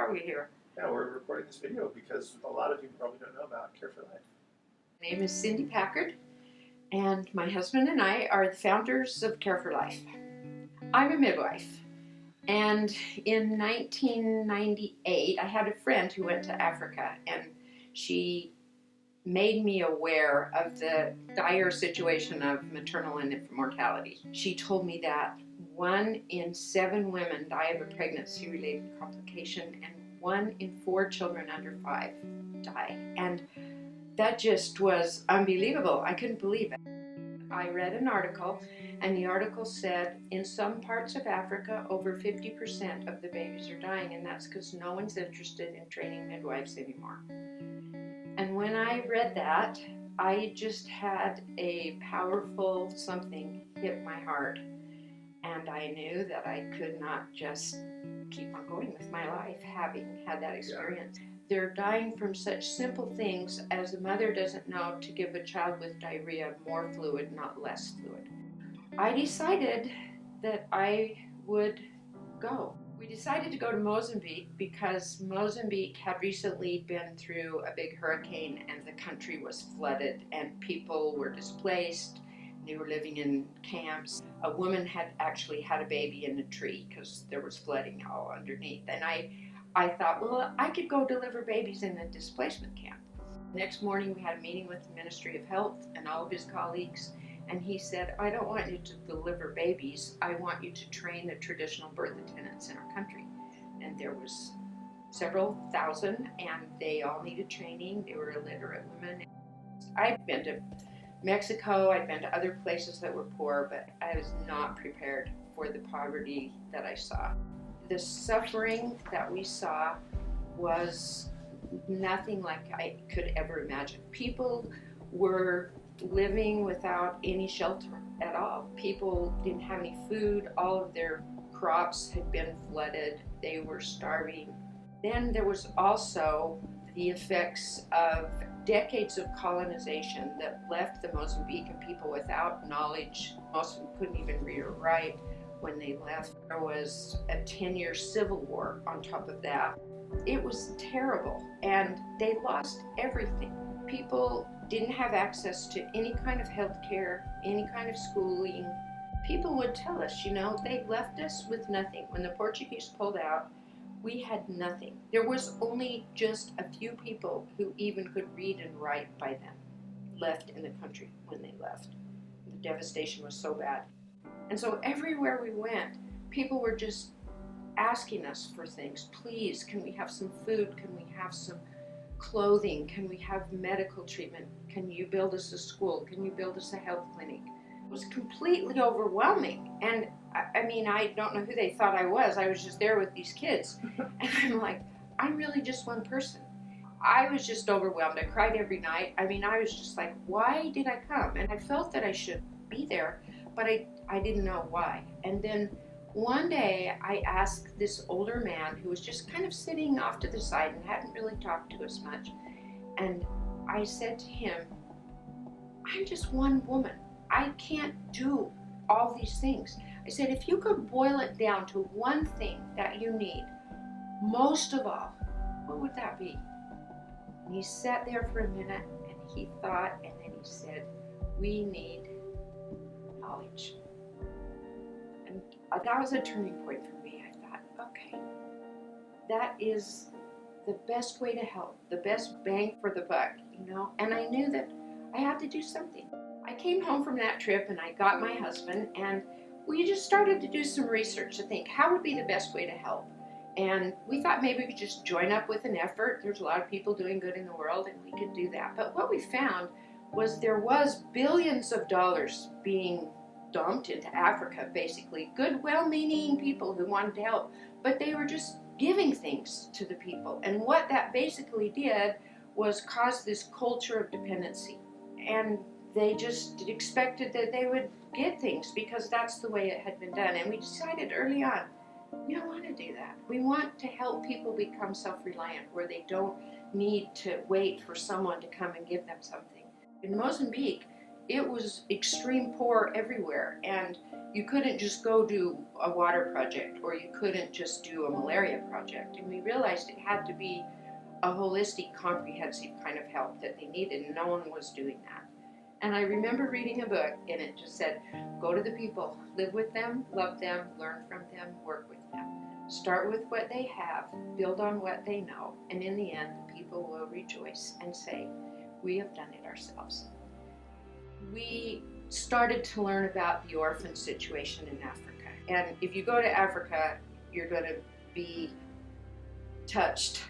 are we here? Yeah, we're recording this video because a lot of you probably don't know about Care for Life. My name is Cindy Packard, and my husband and I are the founders of Care for Life. I'm a midwife, and in 1998, I had a friend who went to Africa, and she made me aware of the dire situation of maternal and infant mortality. She told me that 1 in 7 women die of a pregnancy-related complication, and 1 in 4 children under 5 die. And that just was unbelievable. I couldn't believe it. I read an article, and the article said in some parts of Africa, over 50% of the babies are dying, and that's because no one's interested in training midwives anymore. And when I read that, I just had a powerful something hit my heart. And I knew that I could not just keep on going with my life having had that experience. Yeah. They're dying from such simple things as a mother doesn't know to give a child with diarrhea more fluid, not less fluid. I decided that I would go. We decided to go to Mozambique because Mozambique had recently been through a big hurricane and the country was flooded and people were displaced. They were living in camps. A woman had actually had a baby in a tree because there was flooding all underneath. And I thought, well, I could go deliver babies in a displacement camp. Next morning we had a meeting with the Ministry of Health and all of his colleagues. And he said, I don't want you to deliver babies. I want you to train the traditional birth attendants in our country. And there was several thousand, and they all needed training. They were illiterate women. I'd been to Mexico, I'd been to other places that were poor, but I was not prepared for the poverty that I saw. The suffering that we saw was nothing like I could ever imagine. People were living without any shelter at all. People didn't have any food. All of their crops had been flooded. They were starving. Then there was also the effects of decades of colonization that left the Mozambican people without knowledge. Most of them couldn't even read or write when they left. There was a 10-year civil war on top of that. It was terrible, and they lost everything. People didn't have access to any kind of health care, any kind of schooling. People would tell us, they left us with nothing. When the Portuguese pulled out, we had nothing. There was only just a few people who even could read and write by then left in the country when they left. The devastation was so bad. And so everywhere we went, people were just asking us for things. Please, can we have some food? Can we have some clothing? Can we have medical treatment? Can you build us a school? Can you build us a health clinic? It was completely overwhelming. And I don't know who they thought I was. I was just there with these kids. And I'm like, I'm really just one person. I was just overwhelmed. I cried every night. I was just like, why did I come? And I felt that I should be there, but I didn't know why. And then one day I asked this older man who was just kind of sitting off to the side and hadn't really talked to us much. And I said to him, I'm just one woman. I can't do all these things. I said, if you could boil it down to one thing that you need, most of all, what would that be? And he sat there for a minute and he thought, and then he said, we need knowledge. And that was a turning point for me. I thought, okay, that is the best way to help, the best bang for the buck, And I knew that I had to do something. I came home from that trip and I got my husband and we just started to do some research to think how would be the best way to help. And we thought maybe we could just join up with an effort. There's a lot of people doing good in the world and we could do that. But what we found was there was billions of dollars being dumped into Africa, basically. Good, well-meaning people who wanted to help, but they were just giving things to the people. And what that basically did was cause this culture of dependency. And they just expected that they would get things because that's the way it had been done. And we decided early on, we don't want to do that. We want to help people become self-reliant where they don't need to wait for someone to come and give them something. In Mozambique, it was extreme poor everywhere, and you couldn't just go do a water project or you couldn't just do a malaria project. And we realized it had to be a holistic, comprehensive kind of help that they needed, and no one was doing that. And I remember reading a book, and it just said, go to the people, live with them, love them, learn from them, work with them. Start with what they have, build on what they know, and in the end, the people will rejoice and say, we have done it ourselves. We started to learn about the orphan situation in Africa. And if you go to Africa, you're going to be touched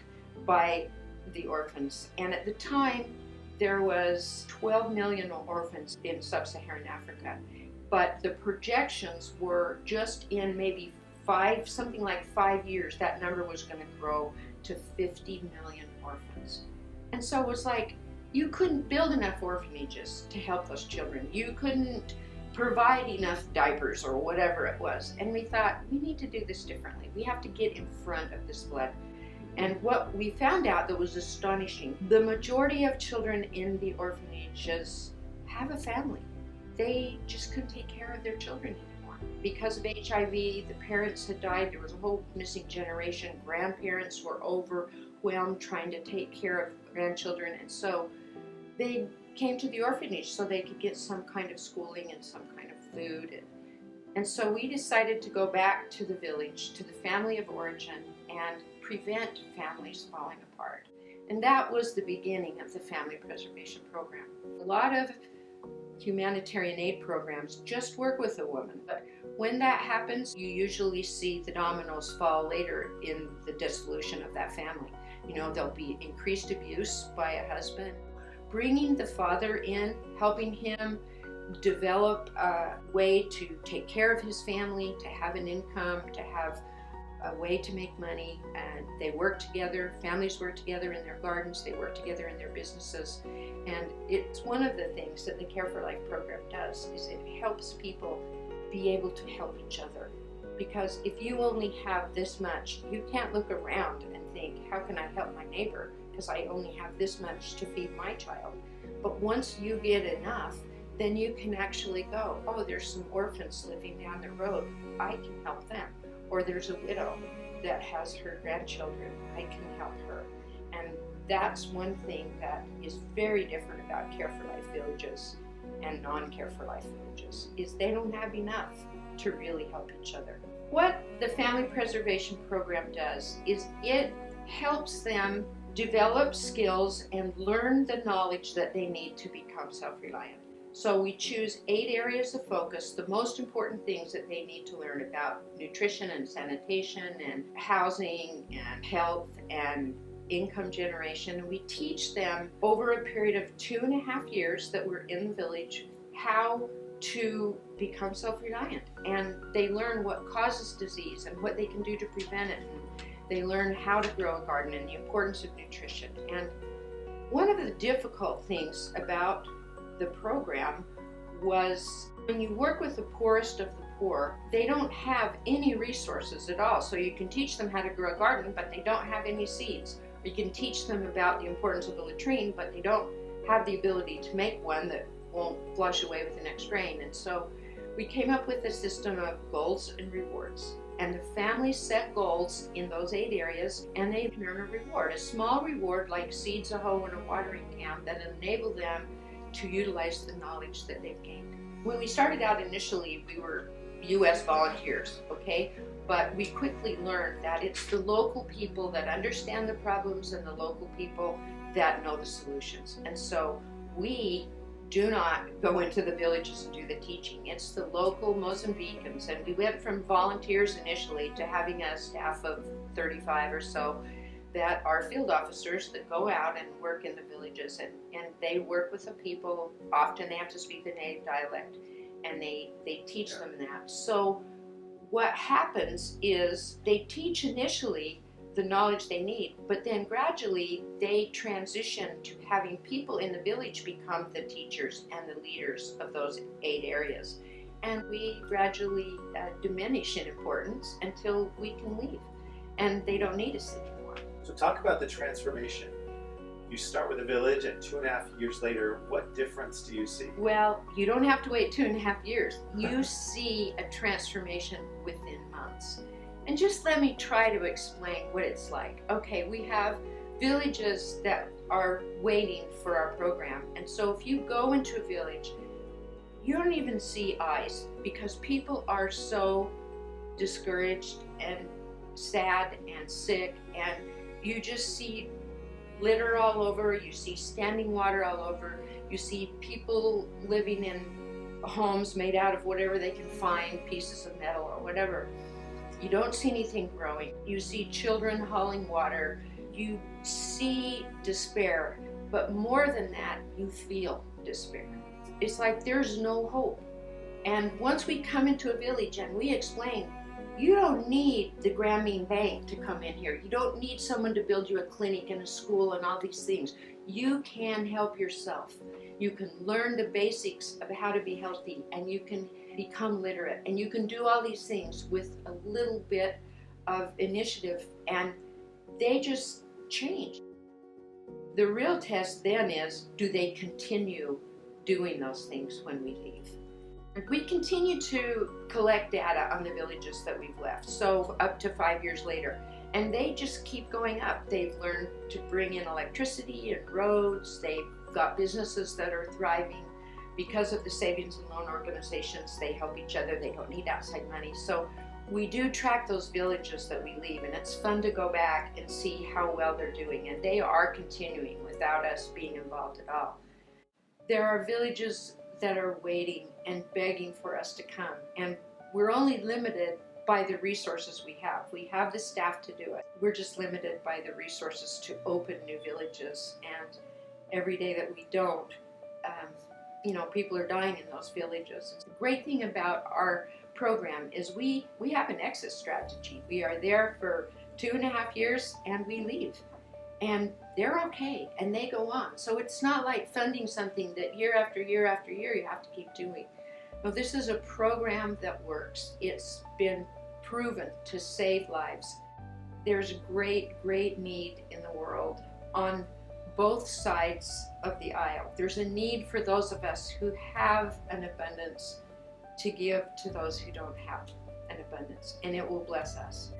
by the orphans. And at the time, there was 12 million orphans in sub-Saharan Africa. But the projections were just in maybe something like 5 years, that number was going to grow to 50 million orphans. And so it was like, you couldn't build enough orphanages to help those children. You couldn't provide enough diapers or whatever it was. And we thought, we need to do this differently. We have to get in front of this flood. And what we found out that was astonishing, the majority of children in the orphanages have a family. They just couldn't take care of their children anymore. Because of HIV, the parents had died. There was a whole missing generation. Grandparents were overwhelmed trying to take care of grandchildren. And so they came to the orphanage so they could get some kind of schooling and some kind of food. And so we decided to go back to the village, to the family of origin, and prevent families falling apart. And that was the beginning of the Family Preservation Program. A lot of humanitarian aid programs just work with a woman, but when that happens, you usually see the dominoes fall later in the dissolution of that family. You know, there'll be increased abuse by a husband. Bringing the father in, helping him develop a way to take care of his family, to have an income, to have a way to make money, and they work together. Families work together in their gardens, they work together in their businesses, and it's one of the things that the Care for Life program does, is it helps people be able to help each other. Because if you only have this much, you can't look around and think, how can I help my neighbor? Because I only have this much to feed my child. But once you get enough, then you can actually go, oh, there's some orphans living down the road, I can help them. Or there's a widow that has her grandchildren, I can help her. And that's one thing that is very different about Care for Life villages and non-Care for Life villages, is they don't have enough to really help each other. What the Family Preservation Program does is it helps them develop skills and learn the knowledge that they need to become self-reliant. So we choose 8 areas of focus, the most important things that they need to learn about nutrition and sanitation and housing and health and income generation. And we teach them over a period of 2.5 years that we're in the village how to become self-reliant. And they learn what causes disease and what they can do to prevent it. And they learn how to grow a garden and the importance of nutrition. And one of the difficult things about the program was when you work with the poorest of the poor, they don't have any resources at all. So you can teach them how to grow a garden, but they don't have any seeds. You can teach them about the importance of a latrine, but they don't have the ability to make one that won't flush away with the next rain. And so we came up with a system of goals and rewards. And the families set goals in those 8 areas, and they can earn a reward, a small reward like seeds, a hoe, and a watering can that enable them to utilize the knowledge that they've gained. When we started out initially, we were U.S. volunteers, okay? But we quickly learned that it's the local people that understand the problems and the local people that know the solutions. And so we do not go into the villages and do the teaching. It's the local Mozambicans, and we went from volunteers initially to having a staff of 35 or so that are field officers that go out and work in the villages, and they work with the people. Often they have to speak the native dialect, and they teach them that. So what happens is they teach initially the knowledge they need, but then gradually they transition to having people in the village become the teachers and the leaders of those 8 areas. And we gradually diminish in importance until we can leave, and they don't need us anymore. So talk about the transformation You start with a village, and 2.5 years later, what difference do you see? Well, you don't have to wait 2.5 years. You see a transformation within months. And just let me try to explain what it's like. Okay, we have villages that are waiting for our program. And so if you go into a village, you don't even see eyes because people are so discouraged and sad and sick, and you just see litter all over, you see standing water all over, you see people living in homes made out of whatever they can find, pieces of metal or whatever. You don't see anything growing. You see children hauling water. You see despair, but more than that, you feel despair. It's like there's no hope. And once we come into a village and we explain, you don't need the Grameen Bank to come in here. You don't need someone to build you a clinic and a school and all these things. You can help yourself. You can learn the basics of how to be healthy, and you can become literate, and you can do all these things with a little bit of initiative, and they just change. The real test then is, do they continue doing those things when we leave? We continue to collect data on the villages that we've left, so up to 5 years later, and they just keep going up. They've learned to bring in electricity and roads. They've got businesses that are thriving because of the savings and loan organizations. They help each other. They don't need outside money. So we do track those villages that we leave, and it's fun to go back and see how well they're doing, and they are continuing without us being involved at all. There are villages that are waiting and begging for us to come, and we're only limited by the resources we have. We have the staff to do it. We're just limited by the resources to open new villages, and every day that we don't, people are dying in those villages. The great thing about our program is we have an exit strategy. We are there for 2.5 years and we leave. And they're okay, and they go on. So it's not like funding something that year after year after year you have to keep doing. No, this is a program that works. It's been proven to save lives. There's great, great need in the world on both sides of the aisle. There's a need for those of us who have an abundance to give to those who don't have an abundance, and it will bless us.